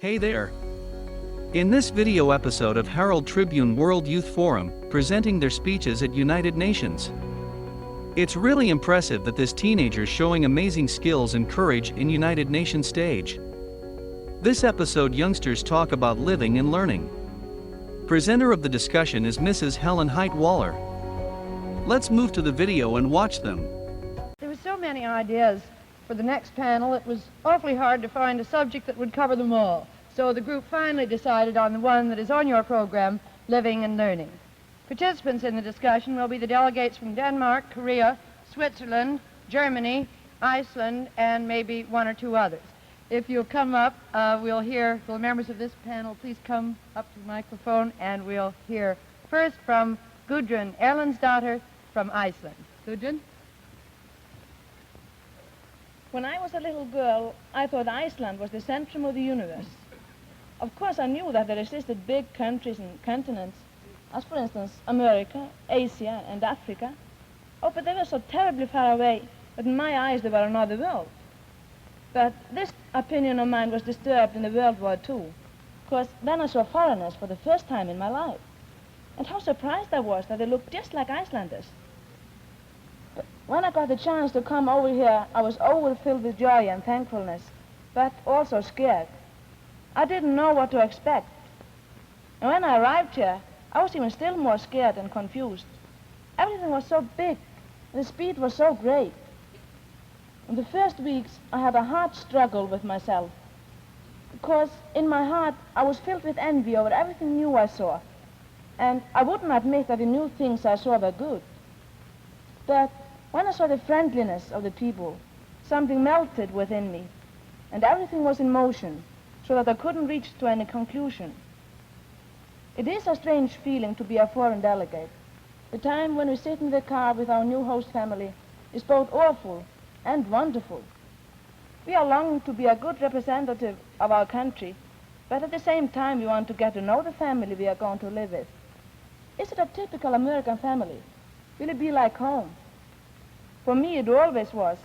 Hey there! In this video episode of Herald Tribune World Youth Forum, presenting their speeches at United Nations. It's really impressive that this teenager's showing amazing skills and courage in United Nations stage. This episode youngsters talk about living and learning. Presenter of the discussion is Mrs. Helen Height-Waller. Let's move to the video and watch them. There were so many ideas for the next panel, it was awfully hard to find a subject that would cover them all. So the group finally decided on the one that is on your program, Living and Learning. Participants in the discussion will be the delegates from Denmark, Korea, Switzerland, Germany, Iceland, and maybe one or two others. If you'll come up, we'll hear, will members of this panel please come up to the microphone, and we'll hear first from Gudrun Erlendsdottir from Iceland. Gudrun? When I was a little girl, I thought Iceland was the centrum of the universe. Of course, I knew that there existed big countries and continents, as for instance, America, Asia, and Africa. Oh, but they were so terribly far away that in my eyes they were another world. But this opinion of mine was disturbed in the World War II, because then I saw foreigners for the first time in my life. And how surprised I was that they looked just like Icelanders. But when I got the chance to come over here, I was overfilled with joy and thankfulness, but also scared. I didn't know what to expect. And when I arrived here, I was even still more scared and confused. Everything was so big, and the speed was so great. In the first weeks, I had a hard struggle with myself, because in my heart, I was filled with envy over everything new I saw, and I wouldn't admit that the new things I saw were good. But when I saw the friendliness of the people, something melted within me, and everything was in motion, so that I couldn't reach to any conclusion. It is a strange feeling to be a foreign delegate. The time when we sit in the car with our new host family is both awful and wonderful. We are longing to be a good representative of our country, but at the same time we want to get to know the family we are going to live with. Is it a typical American family? Will it be like home? For me it always was,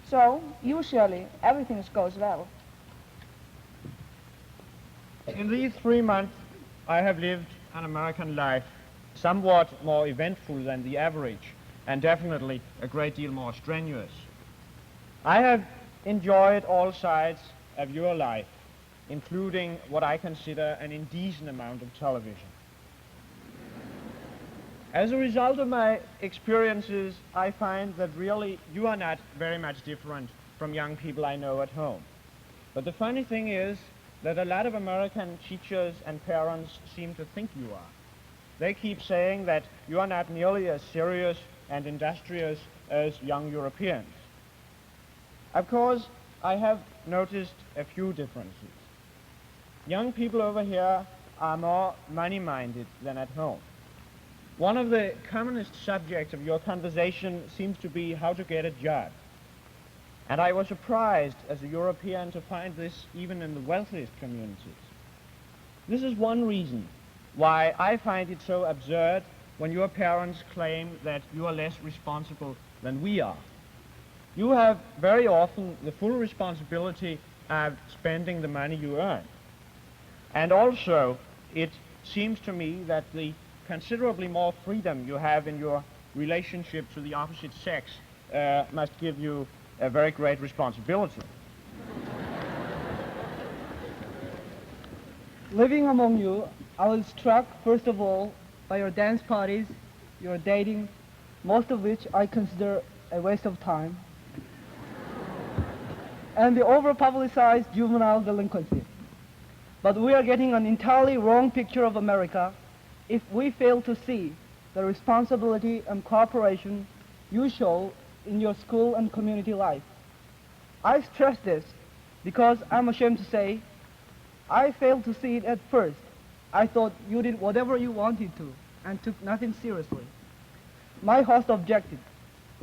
so usually everything goes well. In these 3 months, I have lived an American life somewhat more eventful than the average, and definitely a great deal more strenuous. I have enjoyed all sides of your life, including what I consider an indecent amount of television. As a result of my experiences, I find that really you are not very much different from young people I know at home. But the funny thing is that a lot of American teachers and parents seem to think you are. They keep saying that you are not nearly as serious and industrious as young Europeans. Of course, I have noticed a few differences. Young people over here are more money-minded than at home. One of the commonest subjects of your conversation seems to be how to get a job. And I was surprised as a European to find this even in the wealthiest communities. This is one reason why I find it so absurd when your parents claim that you are less responsible than we are. You have very often the full responsibility of spending the money you earn. And also, it seems to me that the considerably more freedom you have in your relationship to the opposite sex must give you a very great responsibility. Living among you, I was struck, first of all, by your dance parties, your dating, most of which I consider a waste of time, and the over-publicized juvenile delinquency. But we are getting an entirely wrong picture of America if we fail to see the responsibility and cooperation you show in your school and community life. I stress this because I'm ashamed to say I failed to see it at first. I thought you did whatever you wanted to and took nothing seriously. My host objected.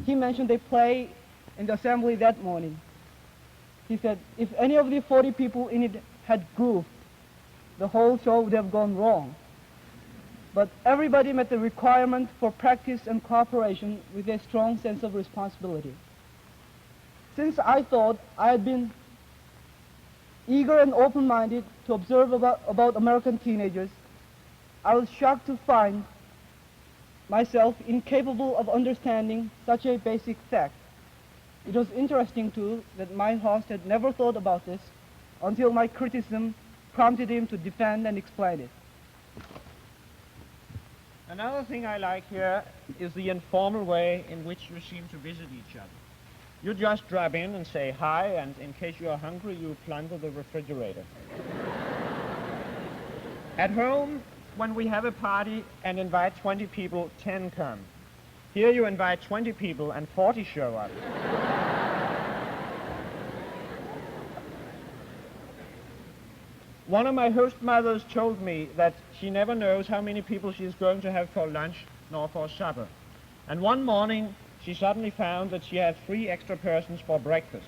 He mentioned a play in the assembly that morning. He said if any of the 40 people in it had goofed, the whole show would have gone wrong. But everybody met the requirement for practice and cooperation with a strong sense of responsibility. Since I thought I had been Eager and open-minded to observe about American teenagers, I was shocked to find myself incapable of understanding such a basic fact. It was interesting, too, that my host had never thought about this until my criticism prompted him to defend and explain it. Another thing I like here is the informal way in which you seem to visit each other. You just drop in and say hi, and in case you are hungry, you plunder the refrigerator. At home, when we have a party and invite 20 people, 10 come. Here you invite 20 people and 40 show up. One of my host mothers told me that she never knows how many people she's going to have for lunch nor for supper. And one morning, she suddenly found that she had 3 extra persons for breakfast,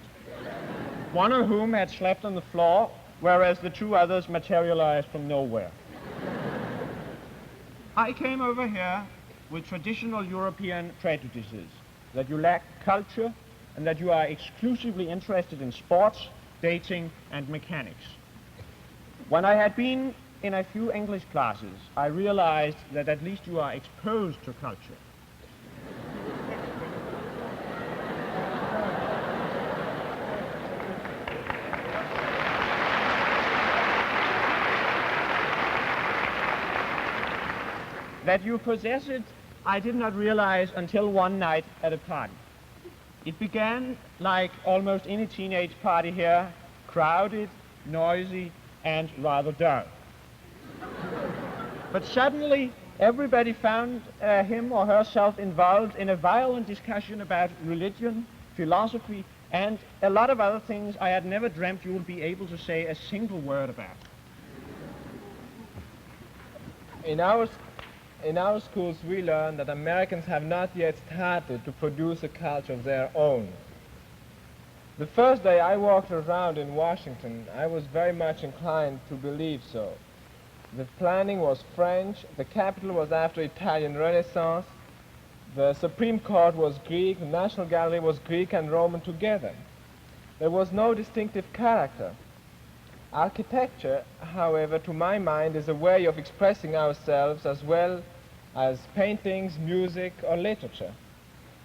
one of whom had slept on the floor, whereas the 2 others materialized from nowhere. I came over here with traditional European prejudices, that you lack culture and that you are exclusively interested in sports, dating, and mechanics. When I had been in a few English classes, I realized that at least you are exposed to culture. That you possess it, I did not realize until one night at a party. It began like almost any teenage party here, crowded, noisy, and rather dull. But suddenly, everybody found him or herself involved in a violent discussion about religion, philosophy, and a lot of other things I had never dreamt you would be able to say a single word about. In our schools, we learn that Americans have not yet started to produce a culture of their own. The first day I walked around in Washington, I was very much inclined to believe so. The planning was French, the Capitol was after Italian Renaissance, the Supreme Court was Greek, the National Gallery was Greek and Roman together. There was no distinctive character. Architecture, however, to my mind, is a way of expressing ourselves as well as paintings, music, or literature.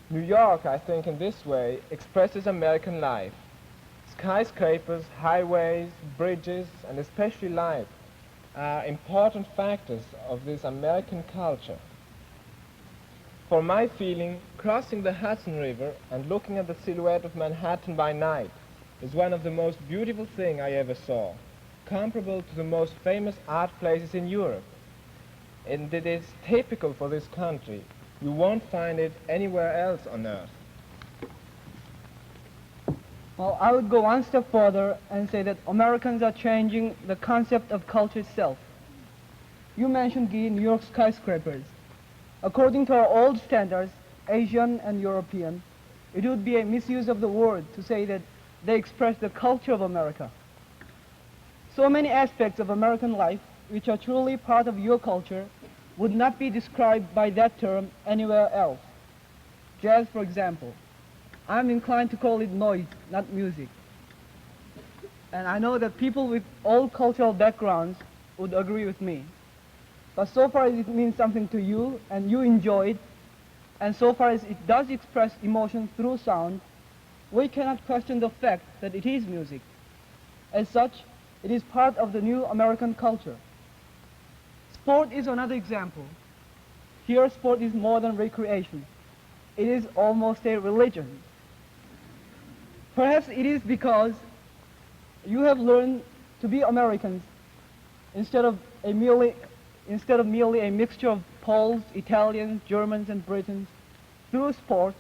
New York, I think, in this way, expresses American life. Skyscrapers, highways, bridges, and especially light are important factors of this American culture. For my feeling, crossing the Hudson River and looking at the silhouette of Manhattan by night is one of the most beautiful things I ever saw, comparable to the most famous art places in Europe. And it is typical for this country. You won't find it anywhere else on earth. Well, I would go one step further and say that Americans are changing the concept of culture itself. You mentioned, Guy, New York skyscrapers. According to our old standards, Asian and European, it would be a misuse of the word to say that they express the culture of America. So many aspects of American life, which are truly part of your culture, would not be described by that term anywhere else. Jazz, for example. I'm inclined to call it noise, not music. And I know that people with all cultural backgrounds would agree with me. But so far as it means something to you, and you enjoy it, and so far as it does express emotion through sound, we cannot question the fact that it is music. As such, it is part of the new American culture. Sport is another example. Here, sport is more than recreation. It is almost a religion. Perhaps it is because you have learned to be Americans instead of merely a mixture of Poles, Italians, Germans, and Britons through sports,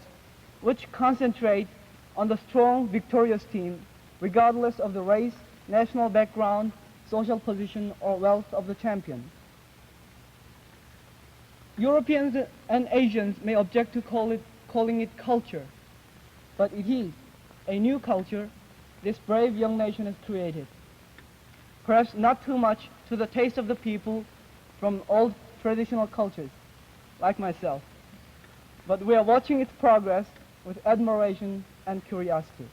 which concentrate on the strong, victorious team, regardless of the race, national background, social position, or wealth of the champion. Europeans and Asians may object to calling it culture, but it is a new culture this brave young nation has created. Perhaps not too much to the taste of the people from old traditional cultures, like myself, but we are watching its progress with admiration and curiosity.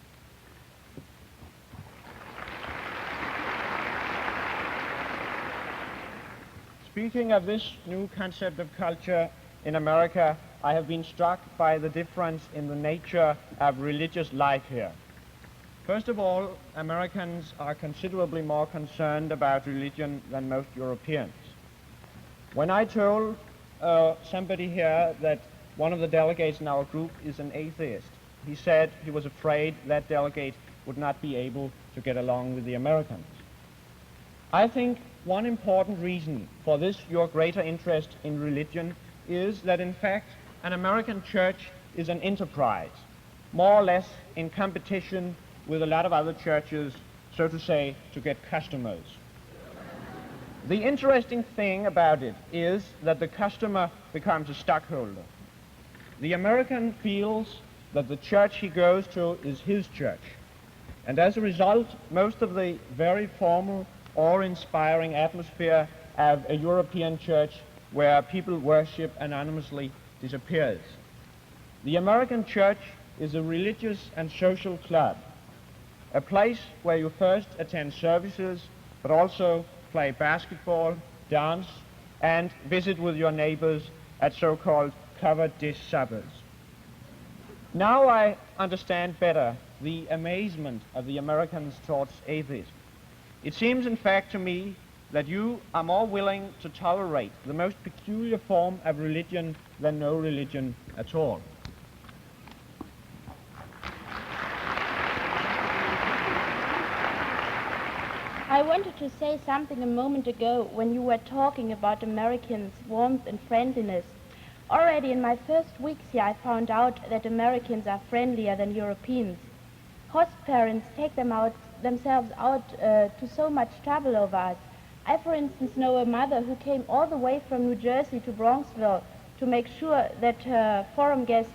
speaking of this new concept of culture in America, I have been struck by the difference in the nature of religious life here. First of all, Americans are considerably more concerned about religion than most Europeans. When I told somebody here that one of the delegates in our group is an atheist, he said he was afraid that delegate would not be able to get along with the Americans. I think one important reason for this, your greater interest in religion, is that in fact an American church is an enterprise, more or less in competition with a lot of other churches, so to say, to get customers. The interesting thing about it is that the customer becomes a stockholder. The American feels that the church he goes to is his church. And as a result, most of the very formal or inspiring atmosphere of a European church where people worship anonymously disappears. The American church is a religious and social club, a place where you first attend services, but also play basketball, dance, and visit with your neighbors at so-called covered dish suppers. Now I understand better the amazement of the Americans towards atheism. It seems, in fact, to me that you are more willing to tolerate the most peculiar form of religion than no religion at all. I wanted to say something a moment ago when you were talking about Americans' warmth and friendliness. Already in my first weeks here, I found out that Americans are friendlier than Europeans. Host parents take themselves out to so much trouble over us. I, for instance, know a mother who came all the way from New Jersey to Bronxville to make sure that her forum guest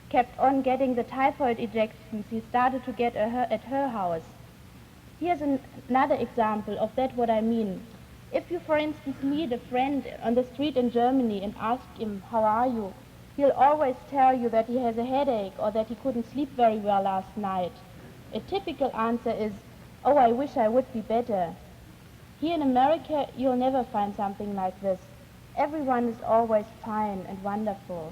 kept on getting the typhoid injections he started to get at her house. Here's another example of that what I mean. If you, for instance, meet a friend on the street in Germany and ask him, "How are you?" he'll always tell you that he has a headache or that he couldn't sleep very well last night. A typical answer is, "Oh, I wish I would be better." Here in America, you'll never find something like this. Everyone is always fine and wonderful.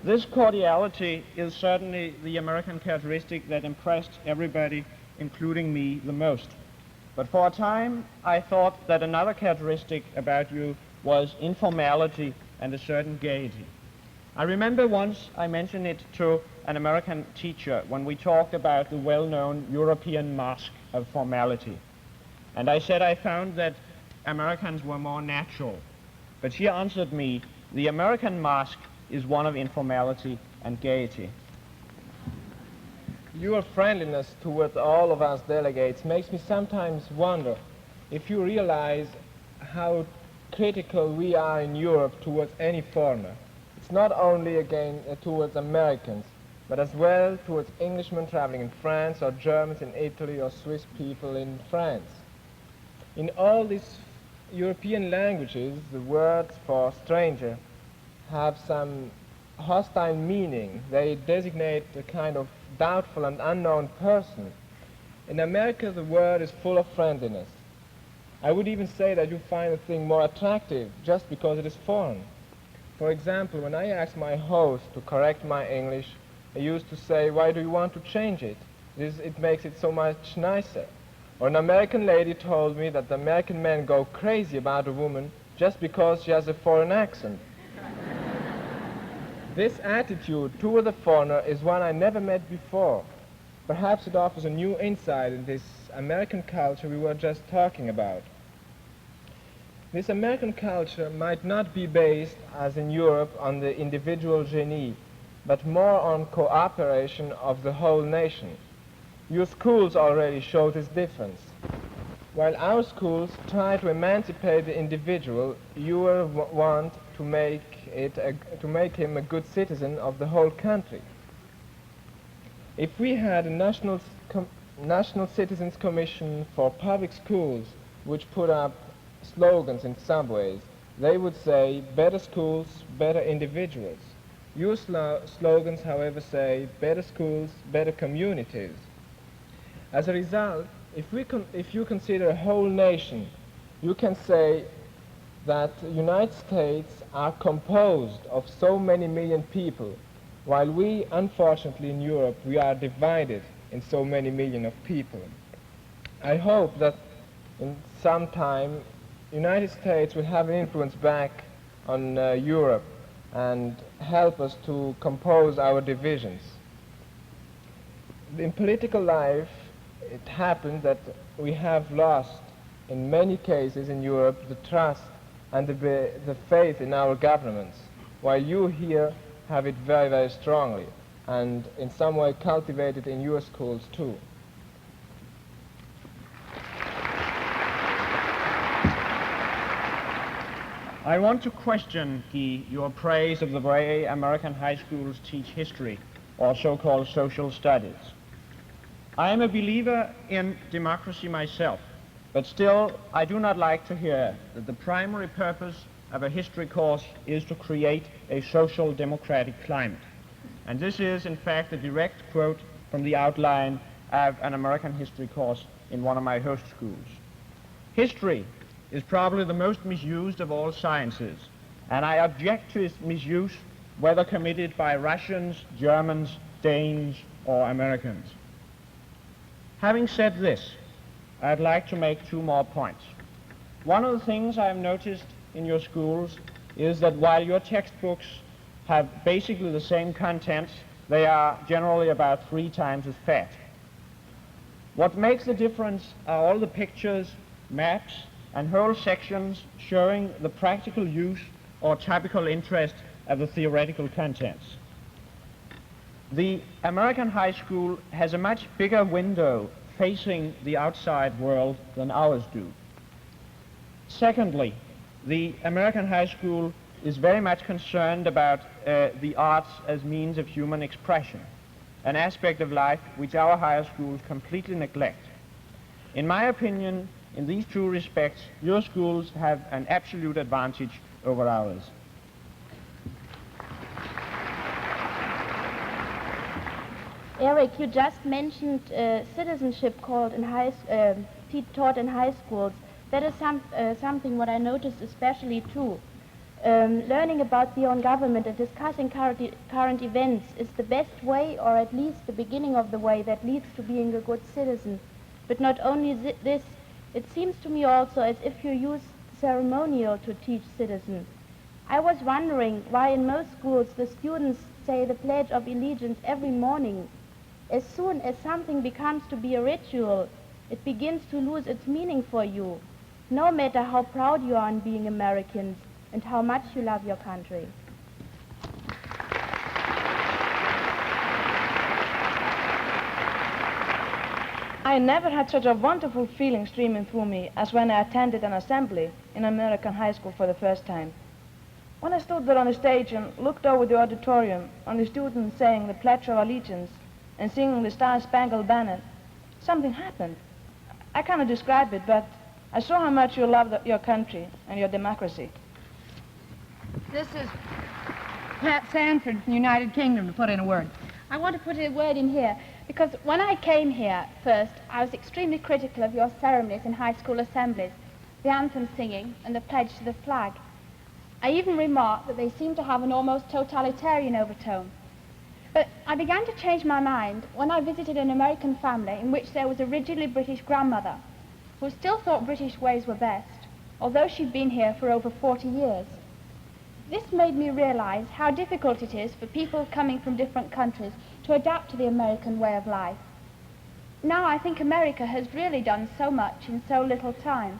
This cordiality is certainly the American characteristic that impressed everybody, including me, the most. But for a time, I thought that another characteristic about you was informality and a certain gaiety. I remember once I mentioned it to an American teacher when we talked about the well-known European mask of formality. And I said I found that Americans were more natural. But she answered me, the American mask is one of informality and gaiety. Your friendliness towards all of us delegates makes me sometimes wonder if you realize how critical we are in Europe towards any foreigner. It's not only again towards Americans, but as well towards Englishmen traveling in France or Germans in Italy or Swiss people in France. In all these European languages, the words for stranger have some hostile meaning. They designate a kind of doubtful and unknown person. In America, the word is full of friendliness. I would even say that you find the thing more attractive just because it is foreign. For example, when I asked my host to correct my English, I used to say, "Why do you want to change it? It makes it so much nicer." Or an American lady told me that the American men go crazy about a woman just because she has a foreign accent. This attitude toward the foreigner is one I never met before. Perhaps it offers a new insight in this American culture we were just talking about. This American culture might not be based, as in Europe, on the individual genie, but more on cooperation of the whole nation. Your schools already show this difference. While our schools try to emancipate the individual, you will want to make him a good citizen of the whole country. If we had a National Citizens Commission for public schools which put up slogans in subways, they would say, "Better schools, better individuals." Your slogans, however, say better schools, better communities. As a result, if you consider a whole nation, you can say that the United States are composed of so many million people, while we, unfortunately, in Europe, we are divided in so many million of people. I hope that in some time, United States will have an influence back on Europe and help us to compose our divisions. In political life, it happens that we have lost, in many cases in Europe, the trust and the faith in our governments, while you here have it very, very strongly, and in some way cultivated in your schools too. I want to question your praise of the way American high schools teach history, or so-called social studies. I am a believer in democracy myself, but still I do not like to hear that the primary purpose of a history course is to create a social democratic climate. And this is, in fact, a direct quote from the outline of an American history course in one of my host schools. History is probably the most misused of all sciences, and I object to its misuse whether committed by Russians, Germans, Danes, or Americans. Having said this, I'd like to make two more points. One of the things I've noticed in your schools is that while your textbooks have basically the same contents, they are generally about 3 times as fat. What makes the difference are all the pictures, maps, and whole sections showing the practical use or topical interest of the theoretical contents. The American high school has a much bigger window facing the outside world than ours do. Secondly, the American high school is very much concerned about the arts as means of human expression, an aspect of life which our higher schools completely neglect. In my opinion, in these two respects, your schools have an absolute advantage over ours. Eric, you just mentioned citizenship taught in high schools. That is something what I noticed especially too. Learning about the own government and discussing current events is the best way, or at least the beginning of the way that leads to being a good citizen. But not only this, it seems to me also as if you use ceremonial to teach citizens. I was wondering why in most schools the students say the Pledge of Allegiance every morning. As soon as something becomes to be a ritual, it begins to lose its meaning for you, no matter how proud you are in being Americans and how much you love your country. I never had such a wonderful feeling streaming through me as when I attended an assembly in American high school for the first time. When I stood there on the stage and looked over the auditorium on the students saying the Pledge of Allegiance and singing the Star-Spangled Banner, something happened. I cannot describe it, but I saw how much you love your country and your democracy. This is Pat Sanford from the United Kingdom to put in a word. I want to put a word in here, because when I came here first, I was extremely critical of your ceremonies in high school assemblies, the anthem singing and the pledge to the flag. I even remarked that they seemed to have an almost totalitarian overtone. But I began to change my mind when I visited an American family in which there was a rigidly British grandmother who still thought British ways were best, although she'd been here for over 40 years. This made me realize how difficult it is for people coming from different countries to adapt to the American way of life. Now I think America has really done so much in so little time.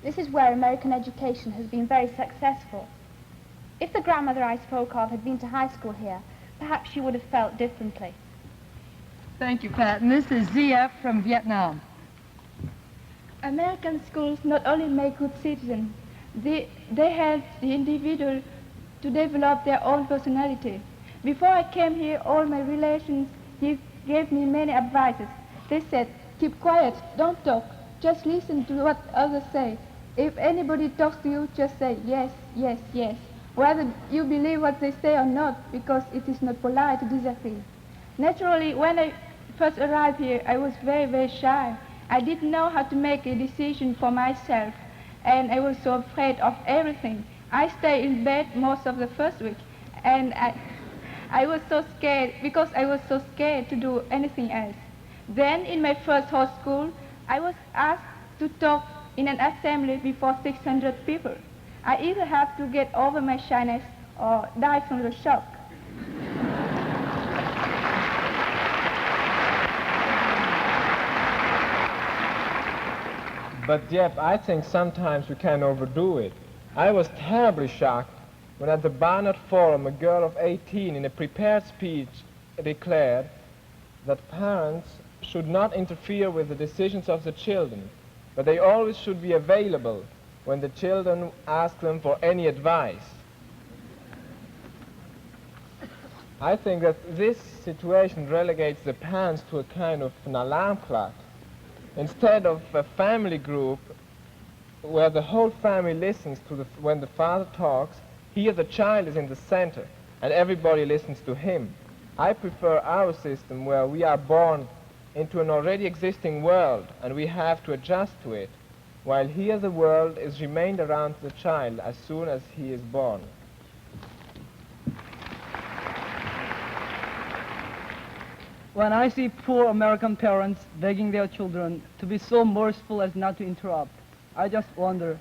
This is where American education has been very successful. If the grandmother I spoke of had been to high school here, perhaps she would have felt differently. Thank you, Pat. And this is ZF from Vietnam. American schools not only make good citizens, they help the individual to develop their own personality. Before I came here, all my relations gave me many advices. They said, keep quiet, don't talk, just listen to what others say. If anybody talks to you, just say yes, yes, yes. whether you believe what they say or not, because it is not polite to disagree. Naturally, when I first arrived here, I was very, very shy. I didn't know how to make a decision for myself, and I was so afraid of everything. I stayed in bed most of the first week, and I was so scared, because I was so scared to do anything else. Then, in my first high school, I was asked to talk in an assembly before 600 people. I either have to get over my shyness or die from the shock. But Jeff, I think sometimes we can overdo it. I was terribly shocked when at the Barnard Forum a girl of 18 in a prepared speech declared that parents should not interfere with the decisions of the children, but they always should be available when the children ask them for any advice. I think that this situation relegates the parents to a kind of an alarm clock. Instead of a family group where the whole family listens to when the father talks, here the child is in the center and everybody listens to him. I prefer our system where we are born into an already existing world and we have to adjust to it, while here the world is remained around the child as soon as he is born. When I see poor American parents begging their children to be so merciful as not to interrupt, I just wonder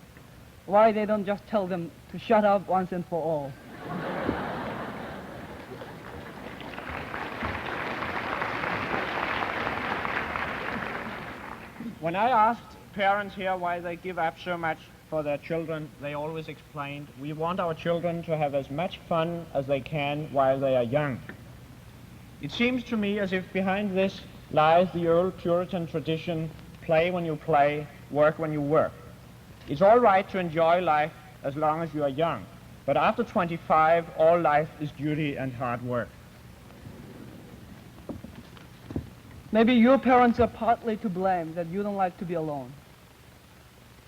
why they don't just tell them to shut up once and for all. When I asked parents here why they give up so much for their children, they always explained, we want our children to have as much fun as they can while they are young. It seems to me as if behind this lies the old Puritan tradition, play when you play, work when you work. It's all right to enjoy life as long as you are young, but after 25, all life is duty and hard work. Maybe your parents are partly to blame that you don't like to be alone.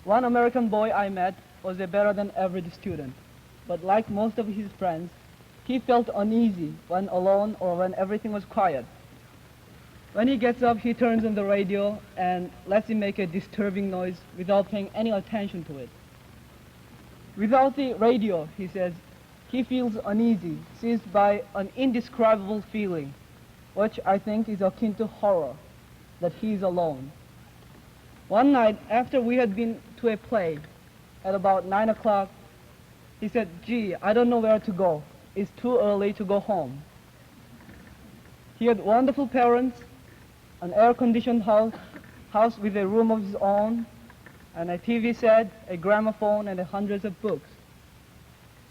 One American boy I met was a better than average student, but like most of his friends, he felt uneasy when alone or when everything was quiet. When he gets up, he turns on the radio and lets it make a disturbing noise without paying any attention to it. Without the radio, he says, he feels uneasy, seized by an indescribable feeling, which I think is akin to horror, that he is alone. One night, after we had been to a play, at about 9 o'clock, he said, "Gee, I don't know where to go. It's too early to go home." He had wonderful parents, an air-conditioned house with a room of his own, and a TV set, a gramophone, and hundreds of books.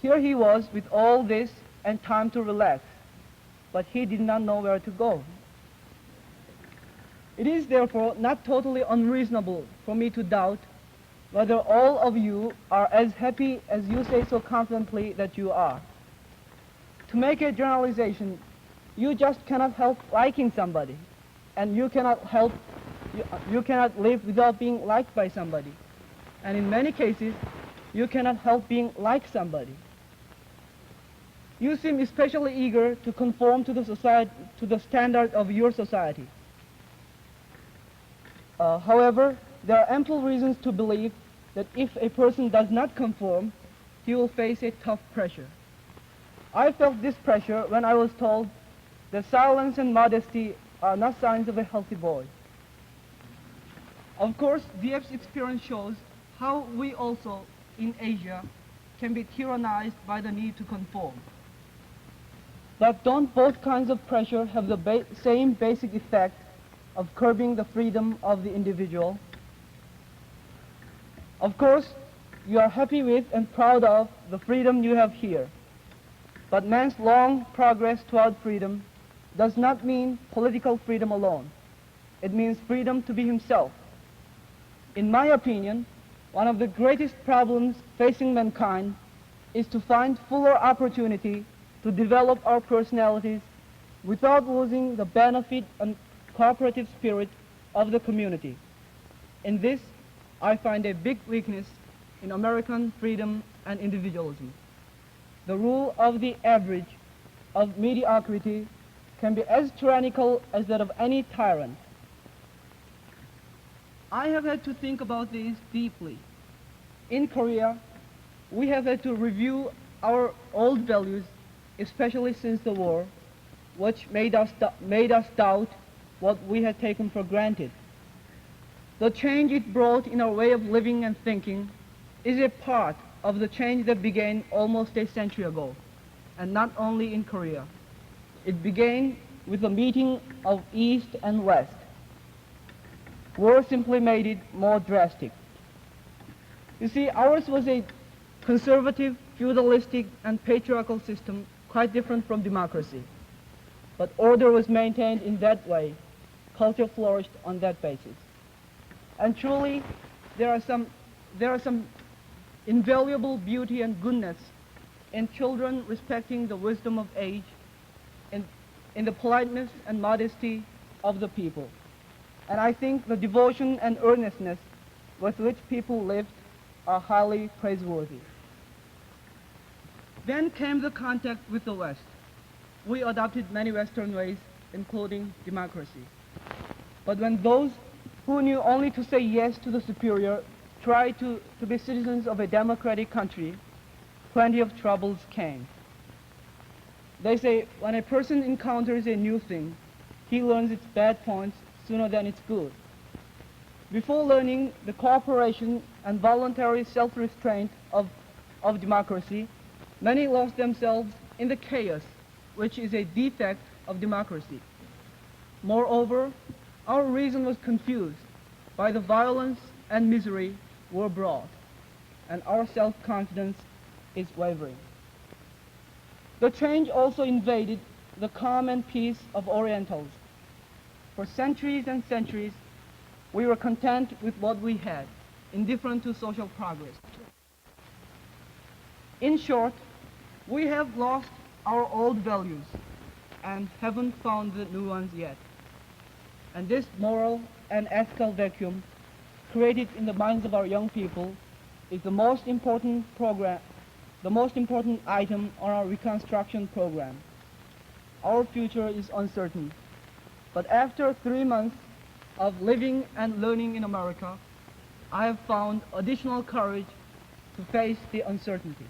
Here he was with all this and time to relax, but he did not know where to go. It is therefore not totally unreasonable for me to doubt whether all of you are as happy as you say so confidently that you are. To make a generalization, you just cannot help liking somebody, and you cannot live without being liked by somebody. And in many cases, you cannot help being like somebody. You seem especially eager to conform to the standard of your society. However, there are ample reasons to believe that if a person does not conform, he will face a tough pressure. I felt this pressure when I was told that silence and modesty are not signs of a healthy boy. Of course, DF's experience shows how we also, in Asia, can be tyrannized by the need to conform. But don't both kinds of pressure have the same basic effect of curbing the freedom of the individual? Of course, you are happy with and proud of the freedom you have here. But man's long progress toward freedom does not mean political freedom alone. It means freedom to be himself. In my opinion, one of the greatest problems facing mankind is to find fuller opportunity to develop our personalities without losing the benefit and cooperative spirit of the community. In this, I find a big weakness in American freedom and individualism. the rule of the average, of mediocrity, can be as tyrannical as that of any tyrant. I have had to think about this deeply. In Korea, we have had to review our old values, especially since the war, which made us doubt what we had taken for granted. The change it brought in our way of living and thinking is a part of the change that began almost a century ago, and not only in Korea. It began with the meeting of East and West. War simply made it more drastic. You see, ours was a conservative, feudalistic, and patriarchal system, quite different from democracy. But order was maintained in that way. Culture flourished on that basis. And truly, there are some invaluable beauty and goodness in children respecting the wisdom of age, in the politeness and modesty of the people. And I think the devotion and earnestness with which people lived are highly praiseworthy. Then came the contact with the West. We adopted many Western ways, including democracy. But when those who knew only to say yes to the superior tried to be citizens of a democratic country, plenty of troubles came. They say when a person encounters a new thing, he learns its bad points sooner than its good. Before learning the cooperation and voluntary self-restraint of democracy, many lost themselves in the chaos, which is a defect of democracy. Moreover, our reason was confused by the violence and misery were brought, and our self-confidence is wavering. The change also invaded the calm and peace of Orientals. For centuries and centuries, we were content with what we had, indifferent to social progress. In short, we have lost our old values and haven't found the new ones yet. And this moral and ethical vacuum created in the minds of our young people is the most important item on our reconstruction program. Our future is uncertain, but after 3 months of living and learning in America, I have found additional courage to face the uncertainty.